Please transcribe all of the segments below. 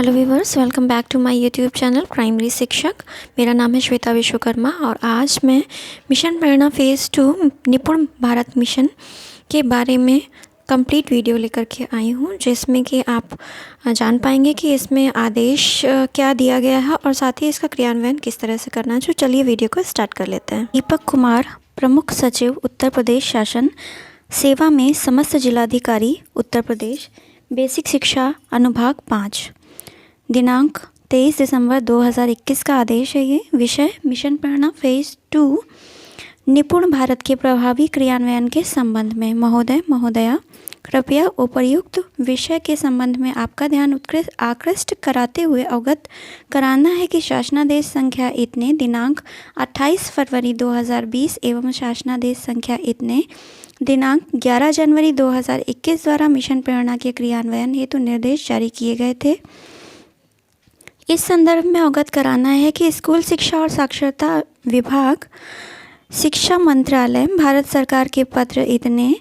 Hello viewers, welcome back to my YouTube channel primary शिक्षक। मेरा नाम है श्वेता विश्वकर्मा और आज मैं मिशन प्रेरणा फ़ेज़ 2 निपुण भारत मिशन के बारे में कंप्लीट वीडियो लेकर के आई हूँ, जिसमें कि आप जान पाएंगे कि इसमें आदेश क्या दिया गया है और साथ ही इसका क्रियान्वयन किस तरह से करना है। जो चलिए वीडियो को स्टार्ट कर लेते हैं। दीपक कुमार, प्रमुख सचिव उत्तर प्रदेश शासन सेवा में समस्त जिलाधिकारी उत्तर प्रदेश, बेसिक शिक्षा अनुभाग 5, दिनांक 23 दिसंबर 2021 का आदेश है। ये विषय मिशन प्रेरणा फ़ेज़ 2 निपुण भारत के प्रभावी क्रियान्वयन के संबंध में। महोदय महोदया, कृपया उपर्युक्त विषय के संबंध में आपका ध्यान आकृष्ट कराते हुए अवगत कराना है कि शासनादेश संख्या इतने दिनांक 28 फरवरी 2020 एवं शासनादेश संख्या इतने दिनांक 11 जनवरी 2021 द्वारा मिशन प्रेरणा के क्रियान्वयन हेतु निर्देश जारी किए गए थे। इस संदर्भ में अवगत कराना है कि स्कूल शिक्षा और साक्षरता विभाग, शिक्षा मंत्रालय, भारत सरकार के पत्र इतने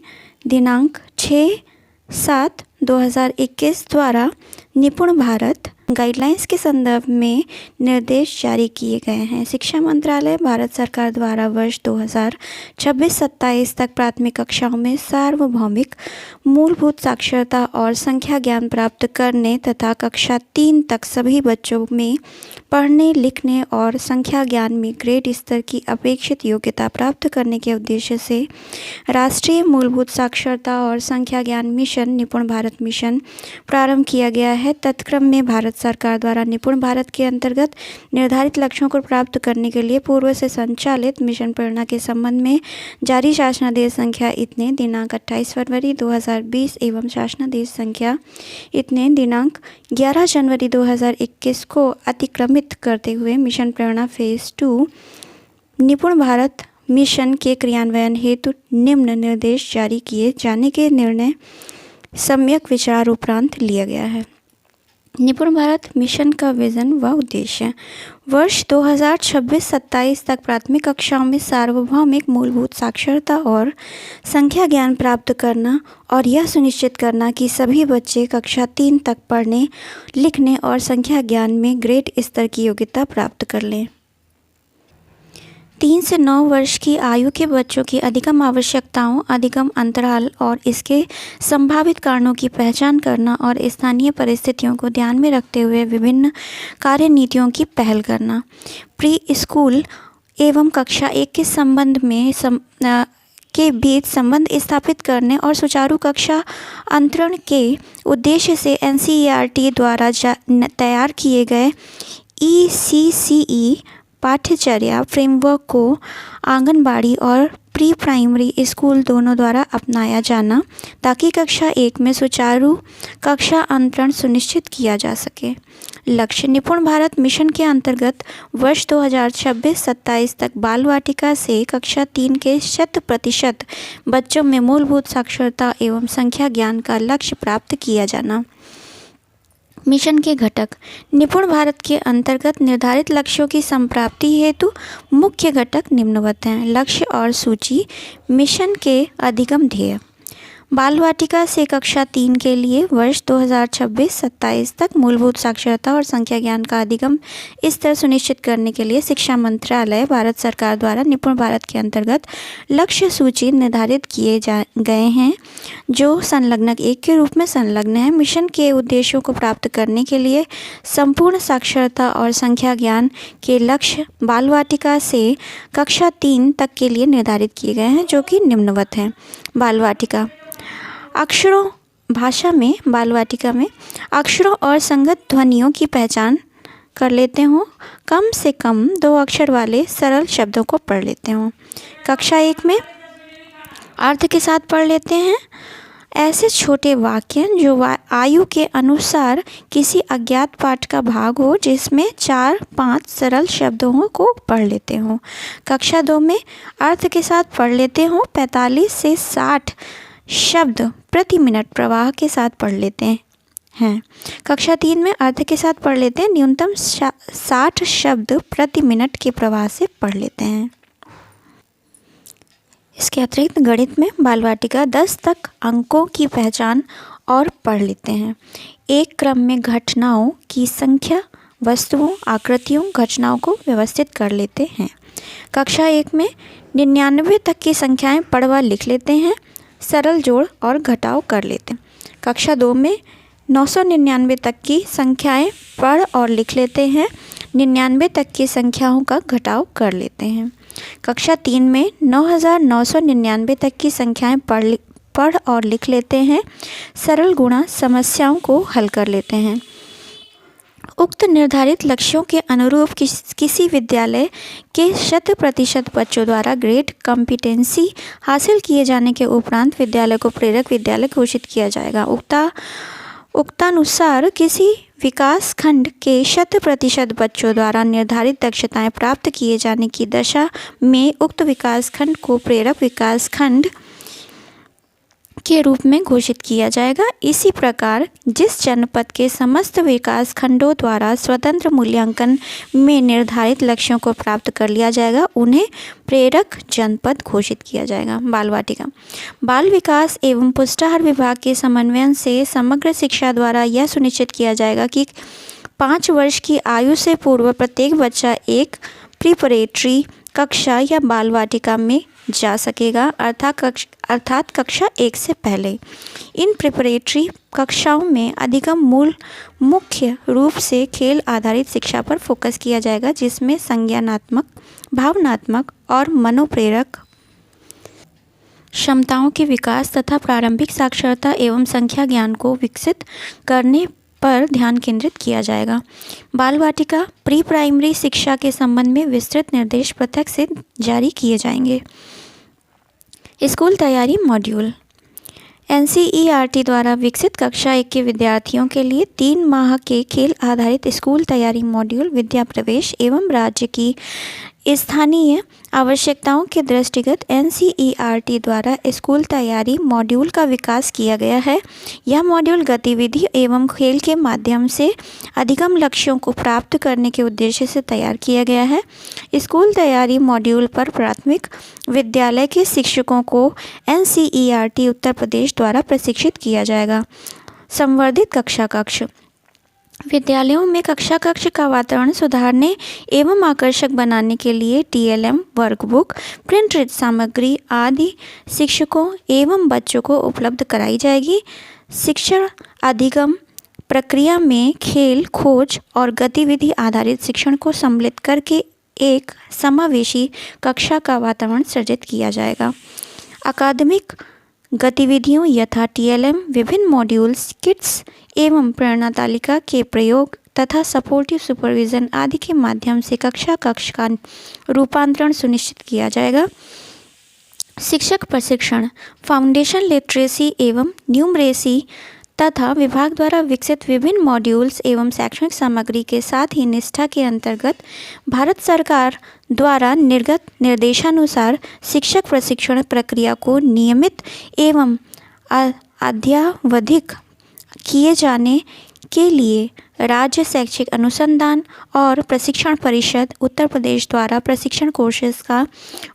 दिनांक 6/7/2021 द्वारा निपुण भारत गाइडलाइंस के संदर्भ में निर्देश जारी किए गए हैं। शिक्षा मंत्रालय भारत सरकार द्वारा वर्ष 2026-27 तक प्राथमिक कक्षाओं में सार्वभौमिक मूलभूत साक्षरता और संख्या ज्ञान प्राप्त करने तथा कक्षा 3 तक सभी बच्चों में पढ़ने, लिखने और संख्या ज्ञान में ग्रेड स्तर की अपेक्षित योग्यता प्राप्त करने के उद्देश्य से राष्ट्रीय मूलभूत साक्षरता और संख्या ज्ञान मिशन निपुण भारत मिशन प्रारंभ किया गया है। तत्क्रम में भारत सरकार द्वारा निपुण भारत के अंतर्गत निर्धारित लक्ष्यों को प्राप्त करने के लिए पूर्व से संचालित मिशन प्रेरणा के संबंध में जारी शासनादेश संख्या इतने दिनांक 28 फरवरी 2020 एवं शासनादेश संख्या इतने दिनांक 11 जनवरी 2021 को अतिक्रमित करते हुए मिशन प्रेरणा फ़ेज़ 2 निपुण भारत मिशन के क्रियान्वयन हेतु निम्न निर्देश जारी किए जाने के निर्णय सम्यक विचार उपरांत लिया गया है। निपुण भारत मिशन का विजन व उद्देश्य। वर्ष 2026-27 तक प्राथमिक कक्षाओं में सार्वभौमिक मूलभूत साक्षरता और संख्या ज्ञान प्राप्त करना और यह सुनिश्चित करना कि सभी बच्चे कक्षा 3 तक पढ़ने, लिखने और संख्या ज्ञान में ग्रेड स्तर की योग्यता प्राप्त कर लें। 3 से 9 वर्ष की आयु के बच्चों की अधिगम आवश्यकताओं, अधिगम अंतराल और इसके संभावित कारणों की पहचान करना और स्थानीय परिस्थितियों को ध्यान में रखते हुए विभिन्न कार्यनीतियों की पहल करना। प्री स्कूल एवं कक्षा 1 के संबंध में के बीच संबंध स्थापित करने और सुचारू कक्षा अंतरण के उद्देश्य से NCERT द्वारा तैयार किए गए ECCE पाठ्यचर्या फ्रेमवर्क को आंगनबाड़ी और प्री प्राइमरी स्कूल दोनों द्वारा अपनाया जाना, ताकि कक्षा 1 में सुचारू कक्षा अंतरण सुनिश्चित किया जा सके। लक्ष्य। निपुण भारत मिशन के अंतर्गत वर्ष 2026-27 तक बाल वाटिका से कक्षा 3 के 100% बच्चों में मूलभूत साक्षरता एवं संख्या ज्ञान का लक्ष्य प्राप्त किया जाना। मिशन के घटक। निपुण भारत के अंतर्गत निर्धारित लक्ष्यों की संप्राप्ति हेतु मुख्य घटक निम्नवत हैं। लक्ष्य और सूची। मिशन के अधिगम ध्येय। बाल वाटिका से कक्षा 3 के लिए वर्ष 2026-27 तक मूलभूत साक्षरता और संख्या ज्ञान का अधिगम स्तर सुनिश्चित करने के लिए शिक्षा मंत्रालय भारत सरकार द्वारा निपुण भारत के अंतर्गत लक्ष्य सूची निर्धारित किए गए हैं, जो संलग्नक 1 के रूप में संलग्न है। मिशन के उद्देश्यों को प्राप्त करने के लिए संपूर्ण साक्षरता और संख्या ज्ञान के लक्ष्य बाल वाटिका से कक्षा 3 तक के लिए निर्धारित किए गए हैं, जो कि निम्नवत हैं। बाल वाटिका। अक्षरों भाषा में बाल वाटिका में अक्षरों और संगत ध्वनियों की पहचान कर लेते हों, कम से कम 2 अक्षर वाले सरल शब्दों को पढ़ लेते हों। कक्षा 1 में अर्थ के साथ पढ़ लेते हैं। ऐसे छोटे वाक्य जो आयु के अनुसार किसी अज्ञात पाठ का भाग हो, जिसमें 4-5 सरल शब्दों को पढ़ लेते हों। कक्षा 2 में अर्थ के साथ पढ़ लेते हों। 45 से 60 शब्द प्रति मिनट प्रवाह के साथ पढ़ लेते हैं। कक्षा 3 में अर्थ के साथ पढ़ लेते हैं। न्यूनतम 60 शब्द प्रति मिनट के प्रवाह से पढ़ लेते हैं। इसके अतिरिक्त गणित में बाल वाटिका 10 तक अंकों की पहचान और पढ़ लेते हैं। एक क्रम में घटनाओं की संख्या, वस्तुओं, आकृतियों, घटनाओं को व्यवस्थित कर लेते हैं। कक्षा 1 में 99 तक की संख्याएं पढ़ व लिख लेते हैं, सरल जोड़ और घटाव कर लेते हैं। कक्षा 2 में 999 तक की संख्याएं पढ़ और लिख लेते हैं, 99 तक की संख्याओं का घटाव कर लेते हैं। कक्षा 3 में 9999 तक की संख्याएं पढ़ और लिख लेते हैं, सरल गुणा समस्याओं को हल कर लेते हैं। उक्त निर्धारित लक्ष्यों के अनुरूप किसी विद्यालय के 100% बच्चों द्वारा ग्रेड कॉम्पिटेंसी हासिल किए जाने के उपरांत विद्यालय को प्रेरक विद्यालय घोषित किया जाएगा। उक्तानुसार किसी विकास खंड के 100% बच्चों द्वारा निर्धारित दक्षताएं प्राप्त किए जाने की दशा में उक्त विकास खंड को प्रेरक विकास खंड के रूप में घोषित किया जाएगा। इसी प्रकार जिस जनपद के समस्त विकास खंडों द्वारा स्वतंत्र मूल्यांकन में निर्धारित लक्ष्यों को प्राप्त कर लिया जाएगा, उन्हें प्रेरक जनपद घोषित किया जाएगा। बाल वाटिका। बाल विकास एवं पुष्टाहार विभाग के समन्वय से समग्र शिक्षा द्वारा यह सुनिश्चित किया जाएगा कि 5 वर्ष की आयु से पूर्व प्रत्येक बच्चा एक प्रिपरेटरी कक्षा या बाल वाटिका में जा सकेगा, अर्थात कक्षा 1 से पहले। इन प्रिपरेटरी कक्षाओं में अधिगम मुख्य रूप से खेल आधारित शिक्षा पर फोकस किया जाएगा, जिसमें संज्ञानात्मक, भावनात्मक और मनोप्रेरक क्षमताओं के विकास तथा प्रारंभिक साक्षरता एवं संख्या ज्ञान को विकसित करने पर ध्यान केंद्रित किया जाएगा। बाल वाटिका प्री प्राइमरी शिक्षा के संबंध में विस्तृत निर्देश पत्रक से जारी किए जाएंगे। स्कूल तैयारी मॉड्यूल। NCERT द्वारा विकसित कक्षा 1 के विद्यार्थियों के लिए 3 माह के खेल आधारित स्कूल तैयारी मॉड्यूल विद्या प्रवेश एवं राज्य की स्थानीय आवश्यकताओं के दृष्टिगत NCERT द्वारा स्कूल तैयारी मॉड्यूल का विकास किया गया है। यह मॉड्यूल गतिविधि एवं खेल के माध्यम से अधिगम लक्ष्यों को प्राप्त करने के उद्देश्य से तैयार किया गया है। स्कूल तैयारी मॉड्यूल पर प्राथमिक विद्यालय के शिक्षकों को NCERT उत्तर प्रदेश द्वारा प्रशिक्षित किया जाएगा। संवर्धित कक्षा कक्ष। विद्यालयों में कक्षा कक्ष का वातावरण सुधारने एवं आकर्षक बनाने के लिए TLM, वर्कबुक, प्रिंट सामग्री आदि शिक्षकों एवं बच्चों को उपलब्ध कराई जाएगी। शिक्षण अधिगम प्रक्रिया में खेल, खोज और गतिविधि आधारित शिक्षण को सम्मिलित करके एक समावेशी कक्षा का वातावरण सृजित किया जाएगा। अकादमिक गतिविधियों यथा TLM, विभिन्न मॉड्यूल्स, किट्स एवं प्रेरणा तालिका के प्रयोग तथा सपोर्टिव सुपरविजन आदि के माध्यम से कक्षा कक्ष का रूपांतरण सुनिश्चित किया जाएगा। शिक्षक प्रशिक्षण। फाउंडेशन लिटरेसी एवं न्यूमरेसी तथा विभाग द्वारा विकसित विभिन्न मॉड्यूल्स एवं शैक्षणिक सामग्री के साथ ही निष्ठा के अंतर्गत भारत सरकार द्वारा निर्गत निर्देशानुसार शिक्षक प्रशिक्षण प्रक्रिया को नियमित एवं अद्यावधिक किए जाने के लिए राज्य शैक्षिक अनुसंधान और प्रशिक्षण परिषद उत्तर प्रदेश द्वारा प्रशिक्षण कोर्सेज का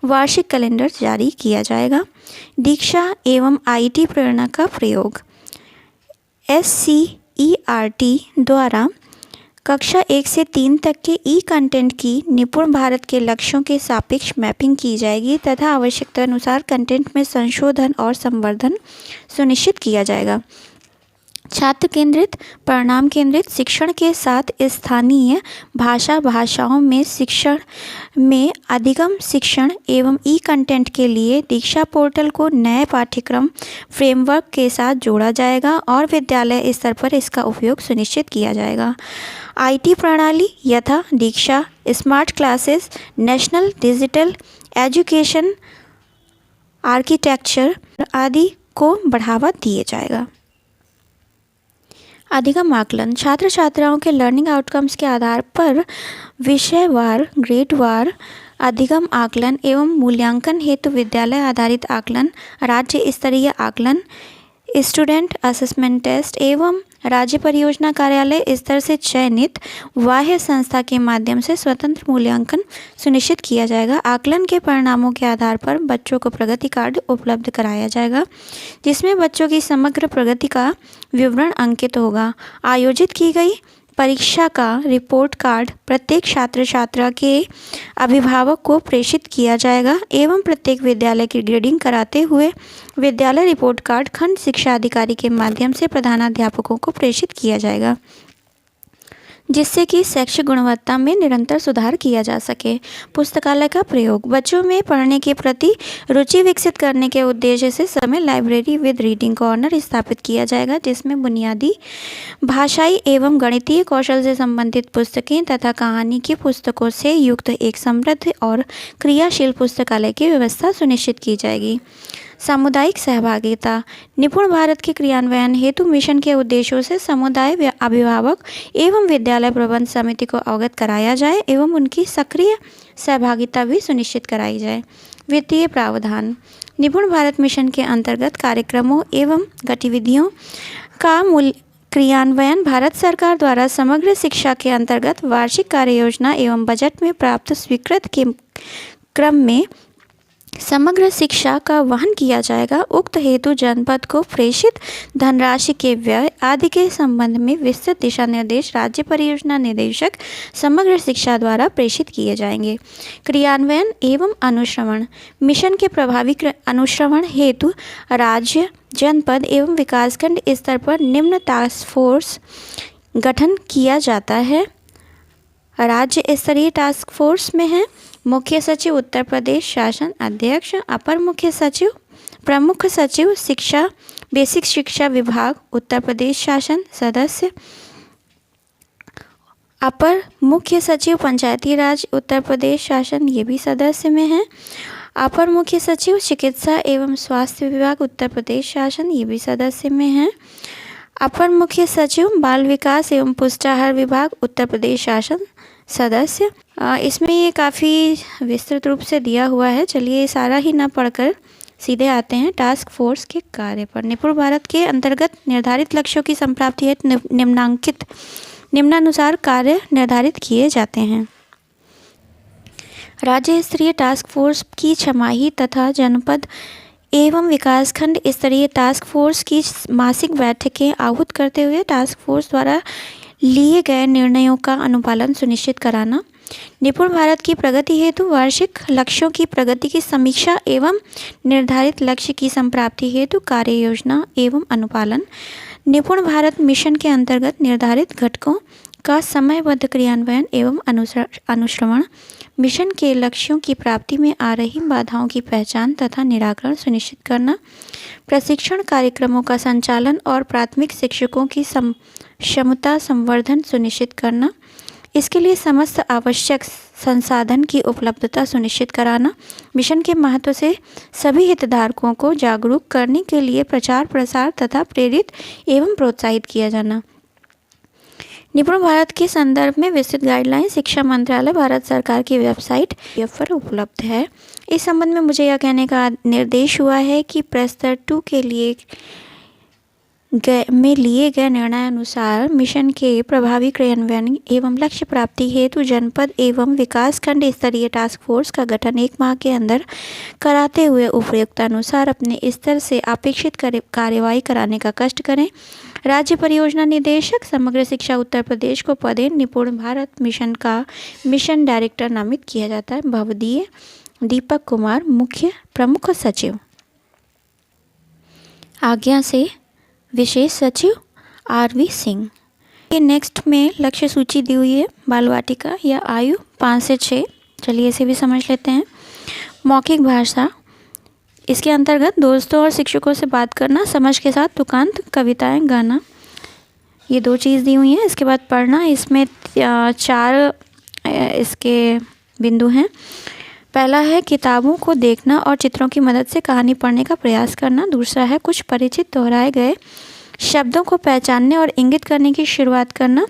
वार्षिक कैलेंडर जारी किया जाएगा। दीक्षा एवं IT प्रेरणा का प्रयोग। SCERT द्वारा कक्षा 1 से 3 तक के कंटेंट की निपुण भारत के लक्ष्यों के सापेक्ष मैपिंग की जाएगी तथा आवश्यकता अनुसार कंटेंट में संशोधन और संवर्धन सुनिश्चित किया जाएगा। छात्र केंद्रित, परिणाम केंद्रित शिक्षण के साथ स्थानीय भाषाओं में शिक्षण में अधिगम शिक्षण एवं कंटेंट के लिए दीक्षा पोर्टल को नए पाठ्यक्रम फ्रेमवर्क के साथ जोड़ा जाएगा और विद्यालय स्तर पर इसका उपयोग सुनिश्चित किया जाएगा। IT प्रणाली यथा Diksha, smart classes, national digital education architecture आदि को बढ़ावा दिया जाएगा। अधिगम आकलन। छात्र छात्राओं के लर्निंग आउटकम्स के आधार पर विषयवार, ग्रेडवार अधिगम आकलन एवं मूल्यांकन हेतु विद्यालय आधारित आकलन, राज्य स्तरीय आकलन, स्टूडेंट असेसमेंट टेस्ट एवं राज्य परियोजना कार्यालय स्तर से चयनित बाह्य संस्था के माध्यम से स्वतंत्र मूल्यांकन सुनिश्चित किया जाएगा। आकलन के परिणामों के आधार पर बच्चों को प्रगति कार्ड उपलब्ध कराया जाएगा, जिसमें बच्चों की समग्र प्रगति का विवरण अंकित होगा। आयोजित की गई परीक्षा का रिपोर्ट कार्ड प्रत्येक छात्र छात्रा के अभिभावक को प्रेषित किया जाएगा एवं प्रत्येक विद्यालय की ग्रेडिंग कराते हुए विद्यालय रिपोर्ट कार्ड खंड शिक्षा अधिकारी के माध्यम से प्रधानाध्यापकों को प्रेषित किया जाएगा, जिससे कि शैक्षिक गुणवत्ता में निरंतर सुधार किया जा सके। पुस्तकालय का प्रयोग बच्चों में पढ़ने के प्रति रुचि विकसित करने के उद्देश्य से समय लाइब्रेरी विद रीडिंग कॉर्नर स्थापित किया जाएगा, जिसमें बुनियादी भाषाई एवं गणितीय कौशल से संबंधित पुस्तकें तथा कहानी की पुस्तकों से युक्त एक समृद्ध और क्रियाशील पुस्तकालय की व्यवस्था सुनिश्चित की जाएगी। सामुदायिक सहभागिता निपुण भारत के क्रियान्वयन हेतु मिशन के उद्देश्यों से समुदाय, अभिभावक एवं विद्यालय प्रबंध समिति को अवगत कराया जाए एवं उनकी सक्रिय सहभागिता भी सुनिश्चित कराई जाए। वित्तीय प्रावधान निपुण भारत मिशन के अंतर्गत कार्यक्रमों एवं गतिविधियों का क्रियान्वयन भारत सरकार द्वारा समग्र शिक्षा के अंतर्गत वार्षिक कार्य योजना एवं बजट में प्राप्त स्वीकृत के क्रम में समग्र शिक्षा का वहन किया जाएगा। उक्त हेतु जनपद को प्रेषित धनराशि के व्यय आदि के संबंध में विस्तृत दिशा निर्देश राज्य परियोजना निदेशक समग्र शिक्षा द्वारा प्रेषित किए जाएंगे। क्रियान्वयन एवं अनुश्रवण मिशन के प्रभावी अनुश्रवण हेतु राज्य, जनपद एवं विकासखंड स्तर पर निम्न टास्क फोर्स गठन किया जाता है। राज्य स्तरीय टास्क फोर्स में है मुख्य सचिव उत्तर प्रदेश शासन अध्यक्ष, अपर मुख्य सचिव, प्रमुख सचिव शिक्षा बेसिक शिक्षा विभाग उत्तर प्रदेश शासन सदस्य, अपर मुख्य सचिव पंचायती राज उत्तर प्रदेश शासन ये भी सदस्य में है, अपर मुख्य सचिव चिकित्सा एवं स्वास्थ्य विभाग उत्तर प्रदेश शासन ये भी सदस्य में है, अपर मुख्य सचिव बाल विकास एवं पुष्टाहार विभाग उत्तर प्रदेश शासन सदस्य। इसमें ये काफ़ी विस्तृत रूप से दिया हुआ है। चलिए सारा ही ना पढ़कर सीधे आते हैं टास्क फोर्स के कार्य पर। निपुण भारत के अंतर्गत निर्धारित लक्ष्यों की संप्राप्ति हेतु निम्नानुसार कार्य निर्धारित किए जाते हैं। राज्य स्तरीय टास्क फोर्स की छमाही तथा जनपद एवं विकासखंड स्तरीय टास्क फोर्स की मासिक बैठकें आहूत करते हुए टास्क फोर्स द्वारा लिए गए निर्णयों का अनुपालन सुनिश्चित कराना। निपुण भारत की प्रगति हेतु वार्षिक लक्ष्यों की प्रगति की समीक्षा एवं निर्धारित लक्ष्य की संप्राप्ति हेतु कार्य योजना एवं अनुपालन। निपुण भारत मिशन के अंतर्गत निर्धारित घटकों का समयबद्ध क्रियान्वयन एवं अनुश्रवण। मिशन के लक्ष्यों की प्राप्ति में आ रही बाधाओं की पहचान तथा निराकरण सुनिश्चित करना। प्रशिक्षण कार्यक्रमों का संचालन और प्राथमिक शिक्षकों की क्षमता संवर्धन सुनिश्चित करना। इसके लिए समस्त आवश्यक संसाधन की उपलब्धता सुनिश्चित कराना। मिशन के महत्व से सभी हितधारकों को जागरूक करने के लिए प्रचार प्रसार तथा प्रेरित एवं प्रोत्साहित किया जाना। निपुण भारत के संदर्भ में विस्तृत गाइडलाइन शिक्षा मंत्रालय भारत सरकार की वेबसाइट पर उपलब्ध है। इस संबंध में मुझे यह कहने का निर्देश हुआ है कि प्रस्तर 2 के लिए लिए गए निर्णय अनुसार मिशन के प्रभावी क्रियान्वयन एवं लक्ष्य प्राप्ति हेतु जनपद एवं विकासखंड स्तरीय टास्क फोर्स का गठन 1 माह के अंदर कराते हुए उपयुक्तानुसार अपने स्तर से अपेक्षित कार्यवाही कराने का कष्ट करें। राज्य परियोजना निदेशक समग्र शिक्षा उत्तर प्रदेश को पदे निपुण भारत मिशन का मिशन डायरेक्टर नामित किया जाता है। भवदीय दीपक कुमार मुख्य प्रमुख सचिव। आज्ञा से विशेष सचिव RV सिंह। ये नेक्स्ट में लक्ष्य सूची दी हुई है। बाल वाटिका या आयु 5 से 6। चलिए इसे भी समझ लेते हैं। मौखिक भाषा, इसके अंतर्गत दोस्तों और शिक्षकों से बात करना, समझ के साथ तुकांत, कविताएं गाना, ये 2 चीज़ दी हुई हैं। इसके बाद पढ़ना, इसमें 4 इसके बिंदु हैं। पहला है किताबों को देखना और चित्रों की मदद से कहानी पढ़ने का प्रयास करना। दूसरा है कुछ परिचित दोहराए गए शब्दों को पहचानने और इंगित करने की शुरुआत करना।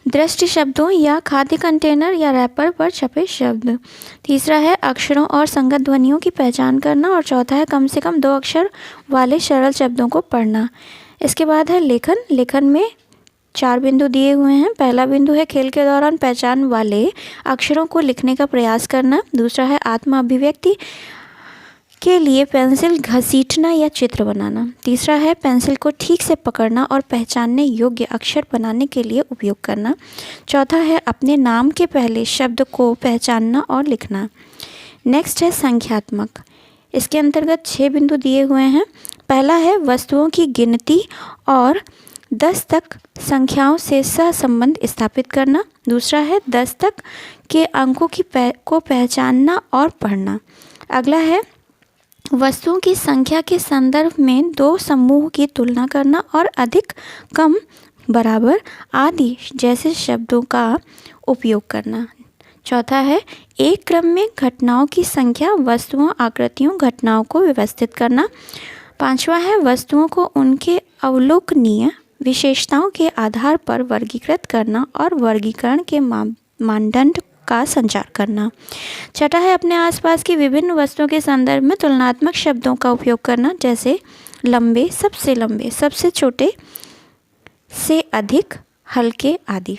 दृष्टि शब्दों या खाद्य कंटेनर या रैपर पर छपे शब्द। तीसरा है अक्षरों और संगत ध्वनियों की पहचान करना। और चौथा है कम से कम 2 अक्षर वाले सरल शब्दों को पढ़ना। इसके बाद है लेखन। लेखन में 4 बिंदु दिए हुए हैं। पहला बिंदु है खेल के दौरान पहचान वाले अक्षरों को लिखने का प्रयास करना। दूसरा है आत्म अभिव्यक्ति के लिए पेंसिल घसीटना या चित्र बनाना। तीसरा है पेंसिल को ठीक से पकड़ना और पहचानने योग्य अक्षर बनाने के लिए उपयोग करना। चौथा है अपने नाम के पहले शब्द को पहचानना और लिखना। नेक्स्ट है संख्यात्मक। इसके अंतर्गत 6 बिंदु दिए हुए हैं। पहला है वस्तुओं की गिनती और 10 तक संख्याओं से सहसंबंध स्थापित करना। दूसरा है 10 तक के अंकों को पहचानना और पढ़ना। अगला है वस्तुओं की संख्या के संदर्भ में 2 समूह की तुलना करना और अधिक, कम, बराबर आदि जैसे शब्दों का उपयोग करना। चौथा है एक क्रम में घटनाओं की संख्या, वस्तुओं, आकृतियों, घटनाओं को व्यवस्थित करना। पांचवा है वस्तुओं को उनके अवलोकनीय विशेषताओं के आधार पर वर्गीकृत करना और वर्गीकरण के मानदंड का संचार करना। छठा है अपने आसपास की विभिन्न वस्तुओं के संदर्भ में तुलनात्मक शब्दों का उपयोग करना, जैसे लंबे, सबसे छोटे, से अधिक, हल्के आदि।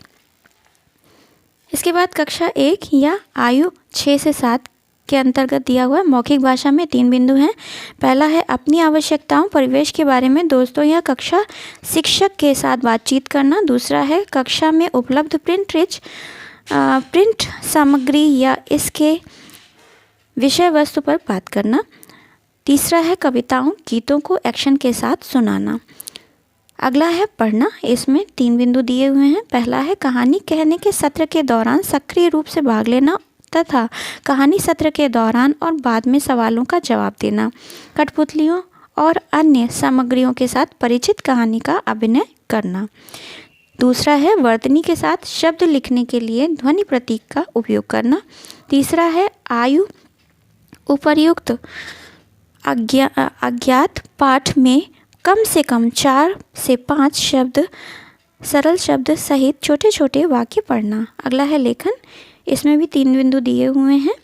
इसके बाद कक्षा 1 या आयु 6 से 7 के अंतर्गत दिया हुआ मौखिक भाषा में 3 बिंदु हैं। पहला है अपनी आवश्यकताओं, परिवेश के बारे में दोस्तों या कक्षा शिक्षक के साथ बातचीत करना। दूसरा है कक्षा में उपलब्ध प्रिंट सामग्री या इसके विषय वस्तु पर बात करना। तीसरा है कविताओं, गीतों को एक्शन के साथ सुनाना। अगला है पढ़ना। इसमें 3 बिंदु दिए हुए हैं। पहला है कहानी कहने के सत्र के दौरान सक्रिय रूप से भाग लेना तथा कहानी सत्र के दौरान और बाद में सवालों का जवाब देना। कठपुतलियों और अन्य सामग्रियों के साथ परिचित कहानी का अभिनय करना। दूसरा है वर्तनी के साथ शब्द लिखने के लिए ध्वनि प्रतीक का उपयोग करना। तीसरा है आयु उपर्युक्त अज्ञात पाठ में कम से कम 4 से 5 शब्द, सरल शब्द सहित छोटे छोटे वाक्य पढ़ना। अगला है लेखन। इसमें भी 3 बिंदु दिए हुए हैं।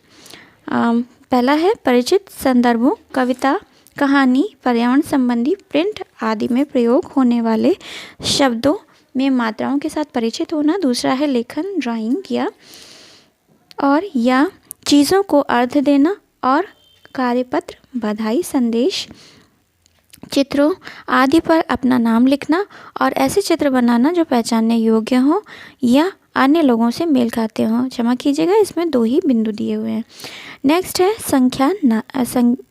पहला है परिचित संदर्भों, कविता, कहानी, पर्यावरण संबंधी, प्रिंट आदि में प्रयोग होने वाले शब्दों में मात्राओं के साथ परिचित होना। दूसरा है लेखन, ड्राइंग या चीज़ों को अर्थ देना और कार्यपत्र, बधाई संदेश, चित्रों आदि पर अपना नाम लिखना और ऐसे चित्र बनाना जो पहचानने योग्य हों या अन्य लोगों से मेल खाते हों। क्षमा कीजिएगा, इसमें 2 ही बिंदु दिए हुए हैं। नेक्स्ट है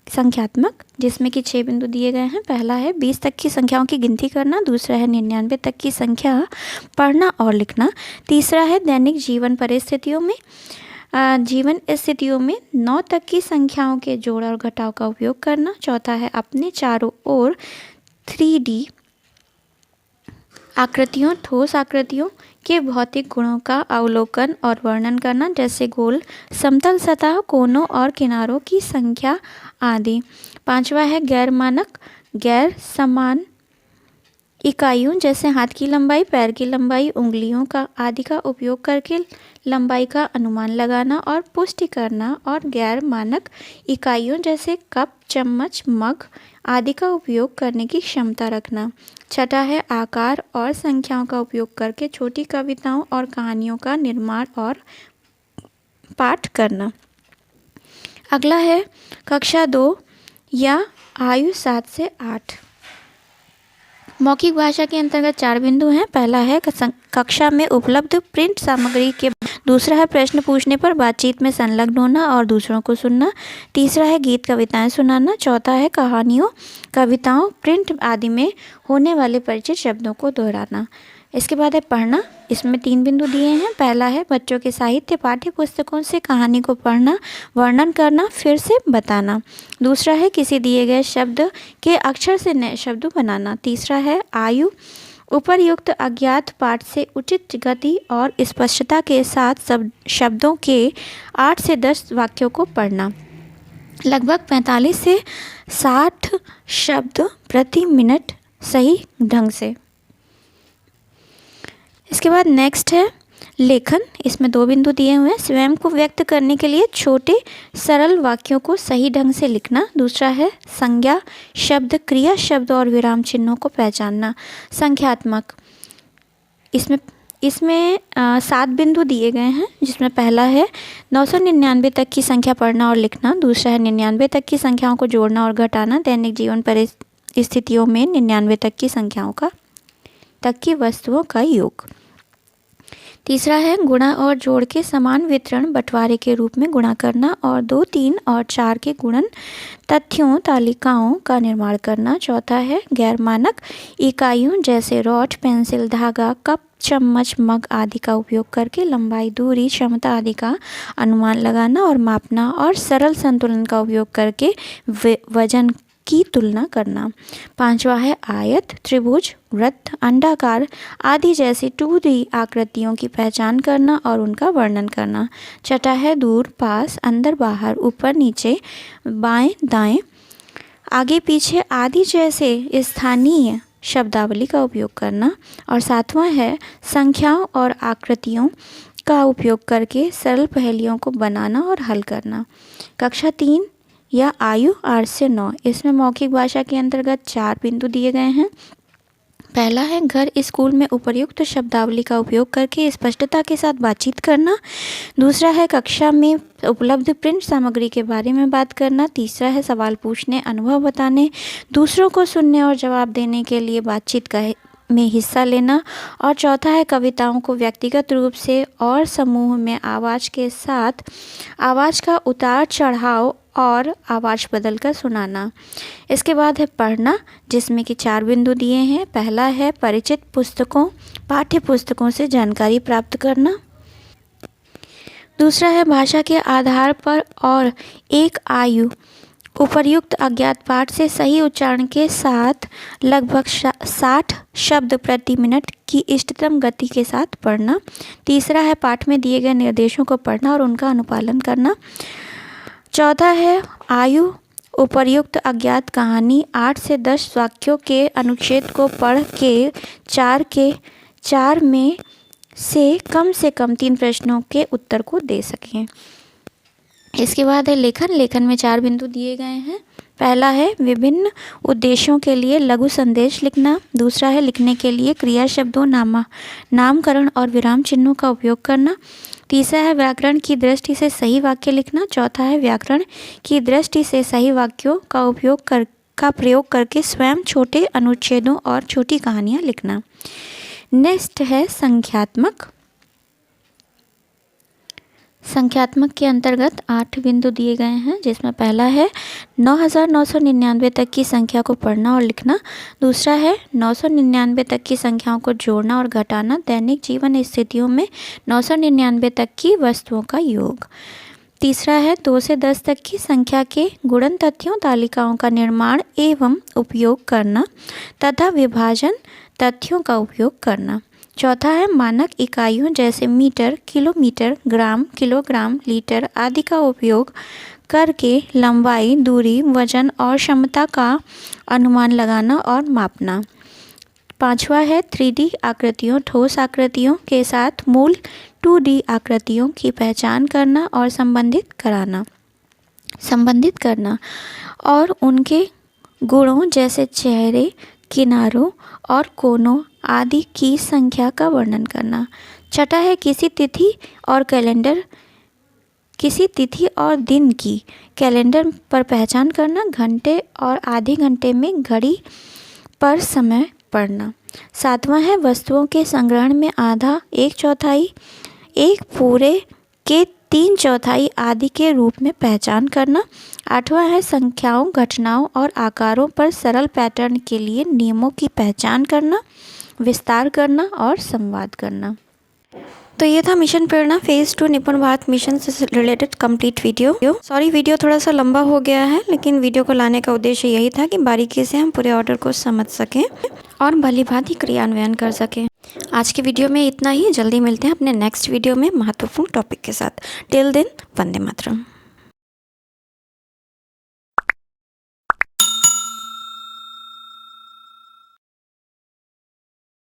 संख्यात्मक, जिसमें कि 6 बिंदु दिए गए हैं। पहला है 20 तक की संख्याओं की गिनती करना। दूसरा है 99 तक की संख्या पढ़ना और लिखना। तीसरा है दैनिक जीवन स्थितियों में 9 तक की संख्याओं के जोड़ और घटाव का उपयोग करना। चौथा है अपने चारों ओर 3D आकृतियों, ठोस आकृतियों के भौतिक गुणों का अवलोकन और वर्णन करना, जैसे गोल, समतल सतह, कोनों और किनारों की संख्या आदि। पांचवा है गैर मानक, गैर समान इकाइयों जैसे हाथ की लंबाई, पैर की लंबाई, उंगलियों का आदि का उपयोग करके लंबाई का अनुमान लगाना और पुष्टि करना। और गैर मानक इकाइयों जैसे कप, चम्मच, मग आदि का उपयोग करने की क्षमता रखना। छठा है आकार और संख्याओं का उपयोग करके छोटी कविताओं और कहानियों का निर्माण और पाठ करना। अगला है कक्षा 2 या आयु 7 से 8। मौखिक भाषा के अंतर्गत 4 बिंदु हैं। पहला है कक्षा में उपलब्ध प्रिंट सामग्री के। दूसरा है प्रश्न पूछने पर बातचीत में संलग्न होना और दूसरों को सुनना। तीसरा है गीत कविताएं सुनाना। चौथा है कहानियों, कविताओं, प्रिंट आदि में होने वाले परिचित शब्दों को दोहराना। इसके बाद है पढ़ना। इसमें 3 बिंदु दिए हैं। पहला है बच्चों के साहित्य पाठ्य पुस्तकों से कहानी को पढ़ना, वर्णन करना, फिर से बताना। दूसरा है किसी दिए गए शब्द के अक्षर से नए शब्द बनाना। तीसरा है आयु उपर्युक्त अज्ञात पाठ से उचित गति और स्पष्टता के साथ सब शब्दों के 8 से 10 वाक्यों को पढ़ना। लगभग 45 से 60 शब्द प्रति मिनट सही ढंग से। इसके बाद नेक्स्ट है लेखन, इसमें 2 बिंदु दिए हुए हैं। स्वयं को व्यक्त करने के लिए छोटे सरल वाक्यों को सही ढंग से लिखना। दूसरा है संज्ञा शब्द, क्रिया शब्द और विराम चिन्हों को पहचानना। संख्यात्मक, इसमें 7 बिंदु दिए गए हैं, जिसमें पहला है 999 तक की संख्या पढ़ना और लिखना। दूसरा है 99 तक की संख्याओं को जोड़ना और घटाना। दैनिक जीवन परिस्थितियों में 99 तक की संख्याओं तक की वस्तुओं का योग। तीसरा है गुणा और जोड़ के समान वितरण बंटवारे के रूप में गुणा करना और 2, 3 और 4 के गुणन तथ्यों तालिकाओं का निर्माण करना। चौथा है गैर मानक इकाइयों जैसे रॉड, पेंसिल, धागा, कप, चम्मच, मग आदि का उपयोग करके लंबाई, दूरी, क्षमता आदि का अनुमान लगाना और मापना और सरल संतुलन का उपयोग करके वजन की तुलना करना। पांचवा है आयत, त्रिभुज, वृत्त, अंडाकार आदि जैसी 2D आकृतियों की पहचान करना और उनका वर्णन करना। छठा है दूर, पास, अंदर, बाहर, ऊपर, नीचे, बाएं, दाएं, आगे, पीछे आदि जैसे स्थानीय शब्दावली का उपयोग करना। और सातवां है संख्याओं और आकृतियों का उपयोग करके सरल पहेलियों को बनाना और हल करना। कक्षा 3 या आयु 8 से 9, इसमें मौखिक भाषा के अंतर्गत 4 बिंदु दिए गए हैं। पहला है घर स्कूल में उपर्युक्त शब्दावली का उपयोग करके स्पष्टता के साथ बातचीत करना। दूसरा है कक्षा में उपलब्ध प्रिंट सामग्री के बारे में बात करना। तीसरा है सवाल पूछने, अनुभव बताने, दूसरों को सुनने और जवाब देने के लिए बातचीत में हिस्सा लेना। और चौथा है कविताओं को व्यक्तिगत रूप से और समूह में आवाज़ के साथ आवाज़ का उतार चढ़ाव और आवाज़ बदलकर सुनाना। इसके बाद है पढ़ना, जिसमें कि 4 बिंदु दिए हैं। पहला है परिचित पुस्तकों, पाठ्य पुस्तकों से जानकारी प्राप्त करना। दूसरा है भाषा के आधार पर और एक आयु उपर्युक्त अज्ञात पाठ से सही उच्चारण के साथ लगभग 60 शब्द प्रति मिनट की इष्टतम गति के साथ पढ़ना। तीसरा है पाठ में दिए गए निर्देशों को पढ़ना और उनका अनुपालन करना। चौथा है आयु उपर्युक्त अज्ञात कहानी 8 से 10 वाक्यों के अनुच्छेद को पढ़ के 4 में से कम 3 प्रश्नों के उत्तर को दे सकें। इसके बाद है लेखन में 4 बिंदु दिए गए हैं। पहला है विभिन्न उद्देश्यों के लिए लघु संदेश लिखना। दूसरा है लिखने के लिए क्रिया शब्दों, नामकरण और विराम चिन्हों का उपयोग करना। तीसरा है व्याकरण की दृष्टि से सही वाक्य लिखना। चौथा है व्याकरण की दृष्टि से सही वाक्यों का प्रयोग करके स्वयं छोटे अनुच्छेदों और छोटी कहानियाँ लिखना। नेक्स्ट है संख्यात्मक के अंतर्गत 8 बिंदु दिए गए हैं, जिसमें पहला है 9999 तक की संख्या को पढ़ना और लिखना। दूसरा है 999 तक की संख्याओं को जोड़ना और घटाना। दैनिक जीवन स्थितियों में 999 तक की वस्तुओं का योग। तीसरा है 2 से 10 तक की संख्या के गुणन तथ्यों तालिकाओं का निर्माण एवं उपयोग करना तथा विभाजन तथ्यों का उपयोग करना। चौथा है मानक इकाइयों जैसे मीटर, किलोमीटर, ग्राम, किलोग्राम, लीटर आदि का उपयोग करके लंबाई, दूरी, वजन और क्षमता का अनुमान लगाना और मापना। पांचवा है 3D आकृतियों, ठोस आकृतियों के साथ मूल 2D आकृतियों की पहचान करना और संबंधित करना और उनके गुणों जैसे चेहरे, किनारों और कोनों आदि की संख्या का वर्णन करना। छठा है किसी तिथि और दिन की कैलेंडर पर पहचान करना। घंटे और आधे घंटे में घड़ी पर समय पढ़ना। सातवां है वस्तुओं के संग्रहण में आधा, 1/4, एक पूरे के 3/4 आदि के रूप में पहचान करना। आठवां है संख्याओं, घटनाओं और आकारों पर सरल पैटर्न के लिए नियमों की पहचान करना, विस्तार करना और संवाद करना। तो ये था मिशन प्रेरणा फेज़ 2 निपुण भारत मिशन से related complete video. Sorry video थोड़ा सा लंबा हो गया है, लेकिन वीडियो को लाने का उद्देश्य यही था कि बारीकी से हम पूरे ऑर्डर को समझ सकें और भलीभांति क्रियान्वयन कर सकें। आज के वीडियो में इतना ही। जल्दी मिलते हैं अपने नेक्स्ट वीडियो में महत्वपूर्ण टॉपिक के साथ। Till then, Vande Mataram.